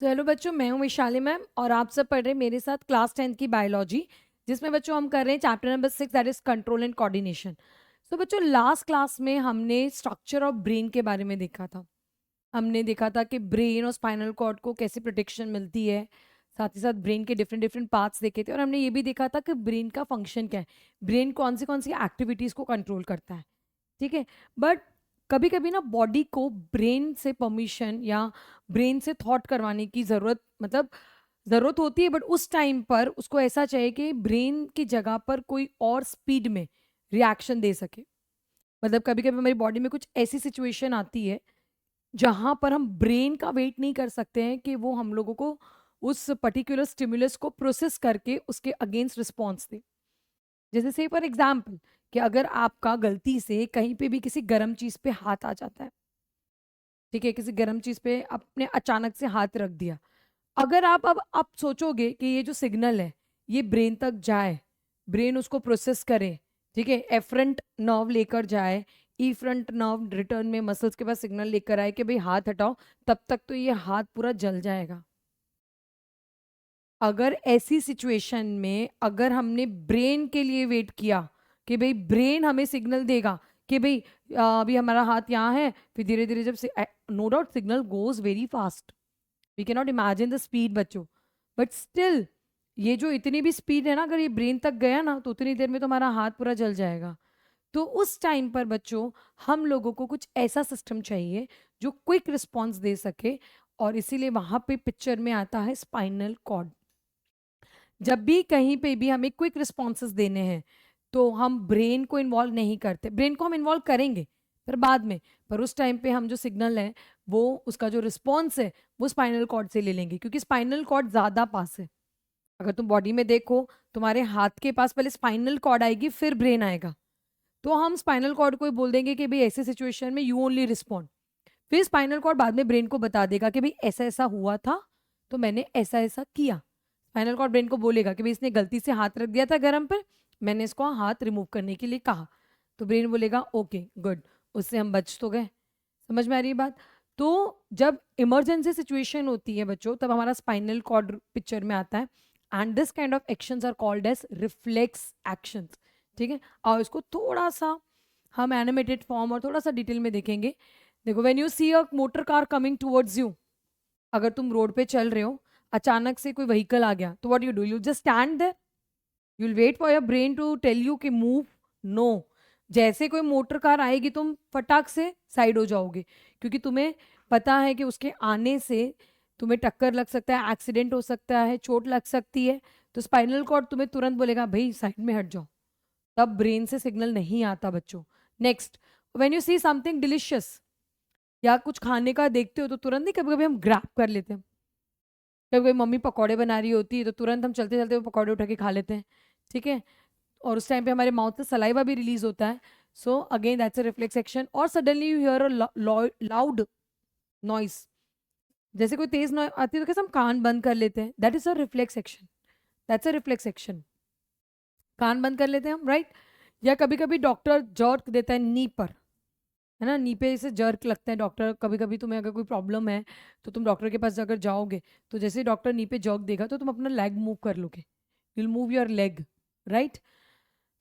तो हेलो बच्चों, मैं हूँ वैशाली मैम और आप सब पढ़ रहे हैं मेरे साथ क्लास 10th की बायोलॉजी, जिसमें बच्चों हम कर रहे हैं chapter number 6 that is control and coordination. तो बच्चों लास्ट क्लास में हमने स्ट्रक्चर ऑफ ब्रेन के बारे में देखा था। हमने देखा था कि ब्रेन और स्पाइनल कॉर्ड को कैसे प्रोटेक्शन मिलती है, साथ ही साथ ब्रेन के डिफरेंट डिफरेंट पार्ट्स देखे थे और हमने ये भी देखा था कि ब्रेन का फंक्शन क्या है, ब्रेन कौन सी एक्टिविटीज़ को कंट्रोल करता है। ठीक है। बट कभी कभी ना बॉडी को ब्रेन से परमिशन या ब्रेन से थॉट करवाने की ज़रूरत ज़रूरत होती है, बट उस टाइम पर उसको ऐसा चाहिए कि ब्रेन की जगह पर कोई और स्पीड में रिएक्शन दे सके। मतलब कभी कभी हमारी बॉडी में कुछ ऐसी सिचुएशन आती है जहां पर हम ब्रेन का वेट नहीं कर सकते हैं कि वो हम लोगों को उस पर्टिकुलर स्टिमुलस को प्रोसेस करके उसके अगेंस्ट रिस्पॉन्स दे। जैसे से फॉर एग्जाम्पल कि अगर आपका गलती से कहीं पे भी किसी गर्म चीज पे हाथ आ जाता है, ठीक है, किसी गर्म चीज पे आपने अचानक से हाथ रख दिया, अगर अब आप सोचोगे कि ये जो सिग्नल है ये ब्रेन तक जाए, ब्रेन उसको प्रोसेस करे, ठीक है, एफरंट नर्व लेकर जाए, ई फ्रंट नर्व रिटर्न में मसल्स के पास सिग्नल लेकर आए कि भाई हाथ हटाओ, तब तक तो ये हाथ पूरा जल जाएगा। अगर ऐसी सिचुएशन में अगर हमने ब्रेन के लिए वेट किया कि भाई ब्रेन हमें सिग्नल देगा कि भाई अभी हमारा हाथ यहाँ है, फिर धीरे धीरे जब no doubt signal goes very fast, we can not imagine the speed बच्चों, बट स्टिल ये जो इतनी भी स्पीड है ना, अगर ये ब्रेन तक गया ना तो उतनी देर में तो हमारा हाथ पूरा जल जाएगा। तो उस टाइम पर बच्चों हम लोगों को कुछ ऐसा सिस्टम चाहिए जो क्विक रिस्पॉन्स दे सके, और इसीलिए वहां पे पिक्चर में आता है स्पाइनल कॉर्ड। जब भी कहीं पे भी हमें क्विक रिस्पॉन्सेस देने हैं तो हम ब्रेन को इन्वॉल्व नहीं करते, ब्रेन को हम इन्वॉल्व करेंगे फिर बाद में, पर उस टाइम पे हम जो सिग्नल है वो उसका जो रिस्पॉन्स है वो स्पाइनल कॉर्ड से ले लेंगे, क्योंकि स्पाइनल कॉर्ड ज़्यादा पास है। अगर तुम बॉडी में देखो, तुम्हारे हाथ के पास पहले स्पाइनल कॉर्ड आएगी फिर ब्रेन आएगा, तो हम स्पाइनल कॉर्ड को ही बोल देंगे कि भाई ऐसे सिचुएशन में यू ओनली रिस्पॉन्ड। फिर स्पाइनल कॉर्ड बाद में ब्रेन को बता देगा कि भाई ऐसा ऐसा हुआ था तो मैंने ऐसा ऐसा किया। स्पाइनल कॉर्ड ब्रेन को बोलेगा कि भाई इसने गलती से हाथ रख दिया था गर्म पर, मैंने इसको हाथ रिमूव करने के लिए कहा, तो ब्रेन बोलेगा ओके गुड, उससे हम बच तो गए। समझ में आ रही है बात? तो जब इमरजेंसी सिचुएशन होती है बच्चों तब हमारा स्पाइनल कॉर्ड पिक्चर में आता है, and this kind of actions are called as reflex actions. ठीक है, और इसको थोड़ा सा हम एनिमेटेड फॉर्म और थोड़ा सा डिटेल में देखेंगे। देखो, when you see a motor car coming towards you, अगर तुम रोड पे चल रहे हो, अचानक से कोई व्हीकल आ गया, तो what you do, you just stand there, you will wait for your brain to tell you कि मूव? नो। जैसे कोई मोटर कार आएगी तुम फटाक से साइड हो जाओगे, क्योंकि तुम्हें पता है कि उसके आने से तुम्हें टक्कर लग सकता है, एक्सीडेंट हो सकता है, चोट लग सकती है। तो स्पाइनल कॉर्ड तुम्हें तुरंत बोलेगा भाई साइड में हट जाओ, तब ब्रेन से सिग्नल नहीं आता बच्चों। Next, when you see something delicious, या कुछ खाने का देखते हो तो तुरंत नहीं, कभी कभी हम ग्रैब कर लेते हैं, कभी कभी मम्मी पकौड़े बना रही होती है तो तुरंत हम चलते चलते वो पकौड़े उठा के खा लेते हैं। ठीक है, और उस टाइम पे हमारे माउथ से सलाइवा भी रिलीज होता है। So again that's a reflex action. और suddenly you hear a loud noise, जैसे कोई तेज नॉइस आती है तो कैसे हम कान बंद कर लेते हैं, that is a reflex action, that's a reflex action, कान बंद कर लेते हैं हम, राइट। या कभी कभी डॉक्टर जर्क देता है नी पर, है ना, नी पे से जर्क लगता है डॉक्टर, कभी कभी तुम्हें अगर कोई प्रॉब्लम है तो तुम डॉक्टर के पास अगर जाओगे तो जैसे डॉक्टर नी पे जर्क देगा तो तुम अपना लेग मूव कर लोगे, you will move your leg, right.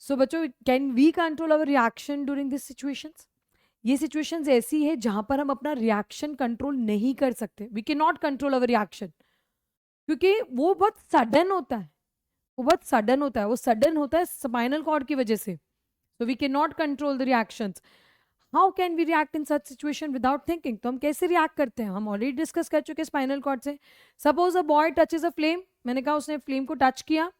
So बच्चों, can we control our reaction during this situations? ये सिचुएशंस ऐसी है जहां पर हम अपना रिएक्शन कंट्रोल नहीं कर सकते, we can not control our reaction, क्योंकि वो बहुत सडन होता है, वो बहुत सडन होता है, वो सडन होता है स्पाइनल कॉर्ड की वजह से। So we can not control the reactions. How can we react in such situation without thinking? तो हम कैसे रिएक्ट करते हैं, हम ऑलरेडी डिस्कस कर चुके हैं स्पाइनल कॉर्ड से। Suppose a boy touches a flame, मैंने कहा उसने फ्लेम को टच किया,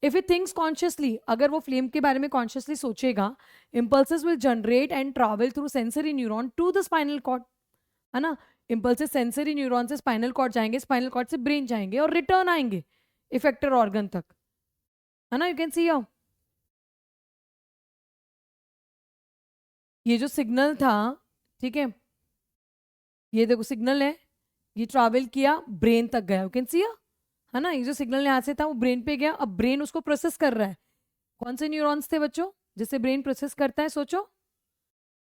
इफ ही थिंक्स कॉन्शियसली, अगर वो फ्लेम के बारे में कॉन्शियसली सोचेगा, impulses will generate and travel through sensory neuron to the spinal cord, है ना। इम्पल्सेस सेंसरी न्यूरॉन से स्पाइनल कॉर्ड जाएंगे, स्पाइनल कॉर्ड से ब्रेन जाएंगे और रिटर्न आएंगे इफेक्टर ऑर्गन तक, है ना। यू कैन सी ये जो सिग्नल था, ठीक है, ये देखो सिग्नल है, ये ट्रैवल किया ब्रेन तक गया, यू कैन सी, है ना। ये जो सिग्नल यहाँ से था वो ब्रेन पे गया, अब ब्रेन उसको प्रोसेस कर रहा है। कौन से न्यूरॉन्स थे बच्चों जिससे ब्रेन प्रोसेस करता है, सोचो,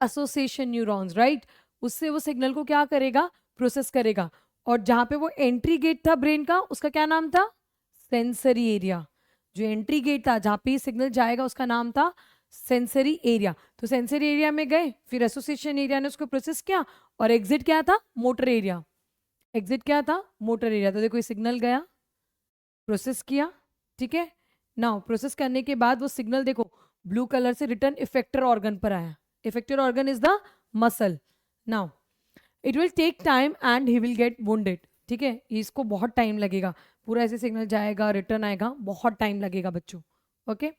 एसोसिएशन न्यूरॉन्स, राइट। उससे वो सिग्नल को क्या करेगा, प्रोसेस करेगा। और जहाँ पे वो एंट्री गेट था ब्रेन का, उसका क्या नाम था? Sensory area. जो एंट्री गेट था जहाँ पे ये सिग्नल जाएगा उसका नाम था सेंसरी एरिया। तो सेंसरी एरिया में गए, फिर एसोसिएशन एरिया ने उसको प्रोसेस किया, और एग्जिट क्या था? Motor area. एग्जिट क्या था? Motor area. तो देखो ये सिग्नल गया, प्रोसेस किया, ठीक है। नाउ प्रोसेस करने के बाद वो सिग्नल देखो ब्लू कलर से रिटर्न इफेक्टर ऑर्गन पर आया। Effector organ is the muscle. Now it will take time and he will get wounded, ठीक है। इसको बहुत टाइम लगेगा, पूरा ऐसे सिग्नल जाएगा रिटर्न आएगा, बहुत टाइम लगेगा बच्चों, ओके।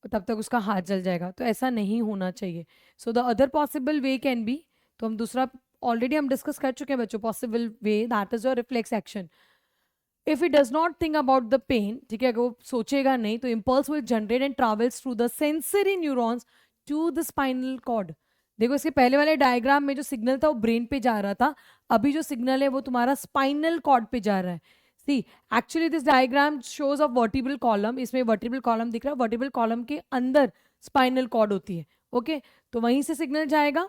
तब तक उसका हाथ जल जाएगा, तो ऐसा नहीं होना चाहिए। So the other possible way can be, तो हम दूसरा ऑलरेडी हम डिस्कस कर चुके हैं बच्चों, possible way that is your reflex action. If it does not think about the pain, ठीक है, अगर वो सोचेगा नहीं तो impulse will generate and travels through the sensory neurons to the spinal cord. देखो इसके पहले वाले डायग्राम में जो सिग्नल था वो ब्रेन पे जा रहा था, अभी जो सिग्नल है वो तुम्हारा स्पाइनल कॉर्ड पे जा रहा है। See actually this diagram shows a vertebral column, इसमें वर्टिब्रल कॉलम दिख रहा है, वर्टिब्रल कॉलम के अंदर स्पाइनल कॉर्ड होती है, ओके। तो वहीं से सिग्नल जाएगा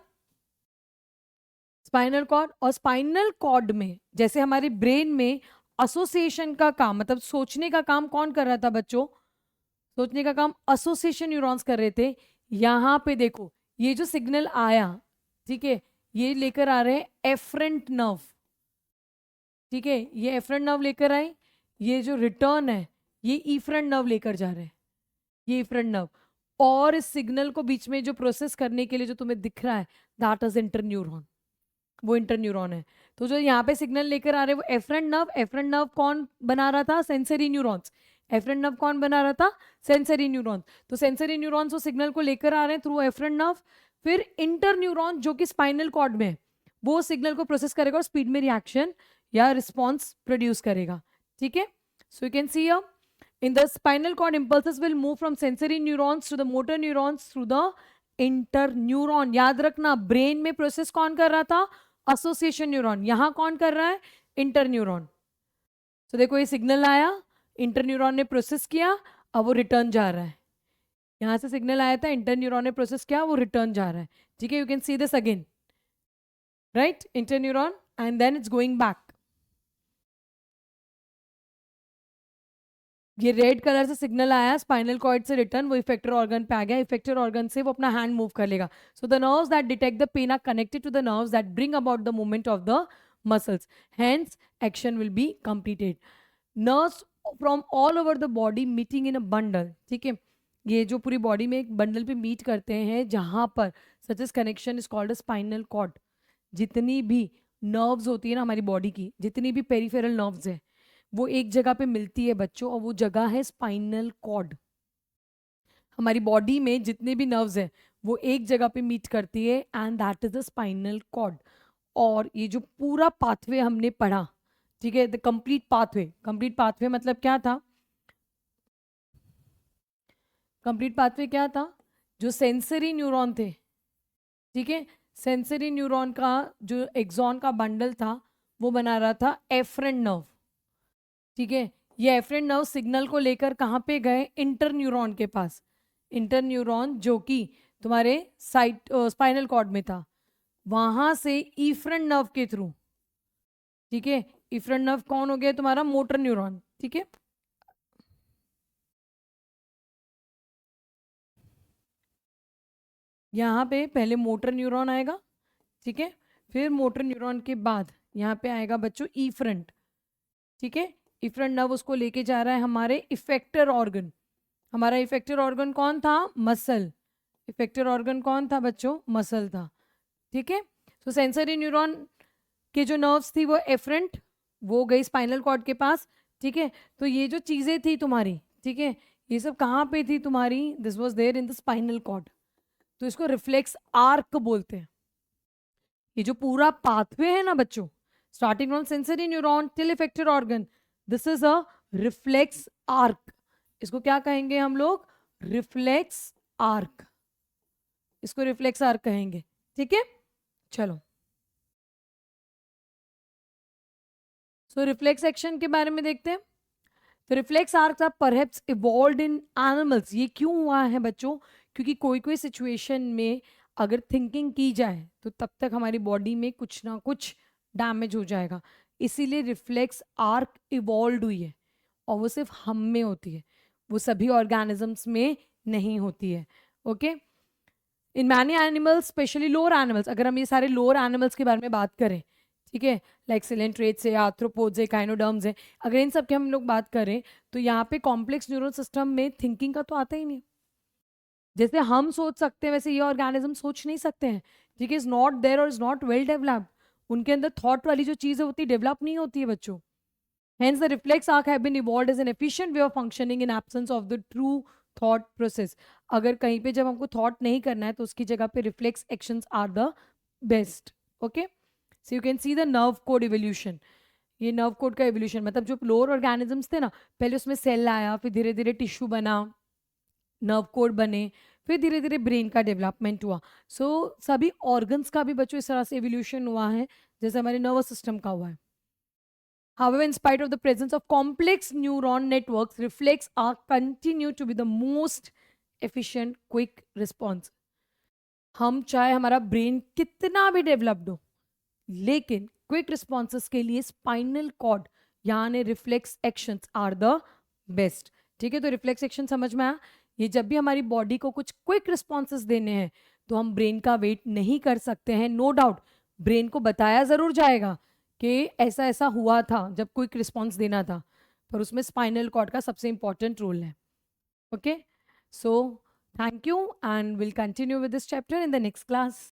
स्पाइनल कॉर्ड, और स्पाइनल कॉर्ड में जैसे हमारे ब्रेन में एसोसिएशन का काम, मतलब सोचने का काम कौन कर रहा था बच्चों? सोचने का काम एसोसिएशन न्यूरॉन्स कर रहे थे। यहाँ पे देखो ये जो सिग्नल आया, ठीक है, ये लेकर आ रहे हैं एफरेंट नर्व, ठीक है, ये एफरेंट नर्व लेकर आए, ये जो रिटर्न है ये इफरेंट नर्व लेकर जा रहे हैं, ये इफरेंट नर्व। और इस सिग्नल को बीच में जो प्रोसेस करने के लिए जो तुम्हें दिख रहा है दैट इज इंटरन्यूरॉन, वो इंटरन्यूरॉन है। तो जो यहाँ पे सिग्नल लेकर आ रहे हैं वो एफरेंट नर्व, एफरेंट नर्व कौन बना रहा था? Sensory neurons. एफरेंट नर्व कौन बना रहा था? Sensory neurons. तो सेंसरी न्यूरॉन्स वो सिग्नल को लेकर आ रहे हैं थ्रू एफरेंट नर्व, फिर इंटरन्यूरॉन जो कि स्पाइनल कॉर्ड में है वो सिग्नल को प्रोसेस करेगा और स्पीड में रिएक्शन या रिस्पॉन्स प्रोड्यूस करेगा, ठीक है। So you can see here in the spinal cord impulses will move from sensory neurons to the motor neurons through the interneuron। याद रखना ब्रेन में प्रोसेस कौन कर रहा था? Association neuron. यहां कौन कर रहा है? इंटरन्यूरॉन। तो देखो ये सिग्नल आया, इंटरन्यूरॉन ने प्रोसेस किया, अब वो रिटर्न जा रहा है। यहां से सिग्नल आया था, इंटरन्यूरॉन ने प्रोसेस किया, वो रिटर्न जा रहा है, ठीक है। You can see this again, right, interneuron and then it's going back. ये रेड कलर से सिग्नल आया स्पाइनल कॉर्ड से रिटर्न, वो इफेक्टर ऑर्गन पे आ गया, इफेक्टर ऑर्गन से वो अपना हैंड मूव कर लेगा। So the nerves that detect the pain are connected to the nerves that bring about the movement of the muscles, hence action will be completed. Nerves from all over the body meeting in a bundle, ठीक है, ये जो पूरी body में एक bundle पे meet करते हैं जहां पर such as connection is called a spinal cord. जितनी भी नर्व्स होती है ना हमारी बॉडी की, जितनी भी पेरिफेरल नर्व्स है वो एक जगह पे मिलती है बच्चों, और वो जगह है स्पाइनल कॉर्ड। हमारी बॉडी में जितने भी नर्व्स हैं वो एक जगह पे मीट करती है and that is the spinal cord. और ये जो पूरा पाथवे हमने पढ़ा, ठीक है, the complete pathway, complete pathway मतलब क्या था? कंप्लीट पाथवे क्या था? जो सेंसरी न्यूरॉन थे, ठीक है, सेंसरी न्यूरॉन का जो एक्सॉन का बंडल था वो बना रहा था एफरेंट नर्व, ठीक है। ये एफरेंट नर्व सिग्नल को लेकर कहाँ पे गए? इंटरन्यूरॉन के पास। इंटरन्यूरॉन जो कि तुम्हारे साइट स्पाइनल कॉर्ड में था, वहां से इफरेंट नर्व के थ्रू, ठीक है, इफरेंट नर्व कौन हो गया तुम्हारा? मोटर न्यूरॉन, ठीक है। यहाँ पे पहले मोटर न्यूरॉन आएगा, ठीक है, फिर मोटर न्यूरॉन के बाद यहाँ पे आएगा बच्चों इफरेंट, ठीक है। इफरेंट नर्व उसको लेके जा रहा है हमारे इफेक्टर ऑर्गन। हमारा इफेक्टर ऑर्गन कौन था? मसल। इफेक्टर ऑर्गन कौन था बच्चों? मसल था, ठीक है। तो सेंसरी न्यूरॉन के जो नर्व्स थी वो एफरेंट, वो गई स्पाइनल कॉर्ड के पास, ठीक है। तो ये जो चीजें थी तुम्हारी, ठीक है, ये सब कहाँ पे थी तुम्हारी? This was there in the spinal cord. तो इसको रिफ्लेक्स आर्क बोलते हैं। ये जो पूरा पाथवे है ना बच्चों, starting from sensory neuron till effector organ, this is a reflex arc. इसको क्या कहेंगे हम लोग? Reflex arc. इसको रिफ्लेक्स आर्क कहेंगे, ठीक है। चलो, सो रिफ्लेक्स एक्शन के बारे में देखते हैं। तो reflex arcs are perhaps evolved in animals. ये क्यों हुआ है बच्चों? क्योंकि कोई कोई सिचुएशन में अगर थिंकिंग की जाए तो तब तक हमारी बॉडी में कुछ ना कुछ डैमेज हो जाएगा। इसीलिए रिफ्लेक्स आर्क इवॉल्व हुई है और वो सिर्फ हम में होती है, वो सभी ऑर्गेनिजम्स में नहीं होती है. Okay, in many animals, specially lower animals, अगर हम ये सारे लोअर एनिमल्स के बारे में बात करें, ठीक है, लाइक सिलेंट्रेट्स है, आर्थ्रोपोड्स है, काइनोडर्म्स है, अगर इन सब के हम लोग बात करें तो यहाँ पे कॉम्प्लेक्स न्यूरल सिस्टम में थिंकिंग का तो आता ही नहीं. जैसे हम सोच सकते हैं वैसे ये ऑर्गेनिज्म सोच नहीं सकते हैं, ठीक है, इज नॉट देयर और इज नॉट वेल डेवलप्ड. उनके अंदर थॉट वाली जो चीज़ है होती डेवलप नहीं होती है बच्चों. Hence, the reflex arc have been evolved as an efficient way of functioning in absence of the true thought process. अगर कहीं पे जब हमको thought नहीं करना है तो उसकी जगह पे reflex actions are the best. Okay? So you can see the nerve code evolution. ये nerve code का evolution मतलब जो lower organisms थे ना, पहले उसमें cell आया, फिर धीरे धीरे tissue बना, nerve code बने, फिर धीरे धीरे ब्रेन का डेवलपमेंट हुआ. सो सभी ऑर्गन्स का भी बच्चों इस तरह से एवोल्यूशन हुआ है जैसे हमारे नर्वस सिस्टम का हुआ है. However, in spite of the presence of complex neuron networks, reflex arc continue to be the most efficient quick response. हम चाहे हमारा ब्रेन कितना भी डेवलप्ड हो, लेकिन क्विक रिस्पॉन्सेस के लिए स्पाइनल कॉर्ड यानी reflex actions are the best. ठीक है, तो रिफ्लेक्स एक्शन समझ में आया. ये जब भी हमारी बॉडी को कुछ क्विक रिस्पॉन्सेस देने हैं तो हम ब्रेन का वेट नहीं कर सकते हैं. नो डाउट ब्रेन को बताया जरूर जाएगा कि ऐसा ऐसा हुआ था जब क्विक रिस्पॉन्स देना था, पर उसमें स्पाइनल कॉर्ड का सबसे इंपॉर्टेंट रोल है. Okay, so thank you and will continue with this chapter in the next class.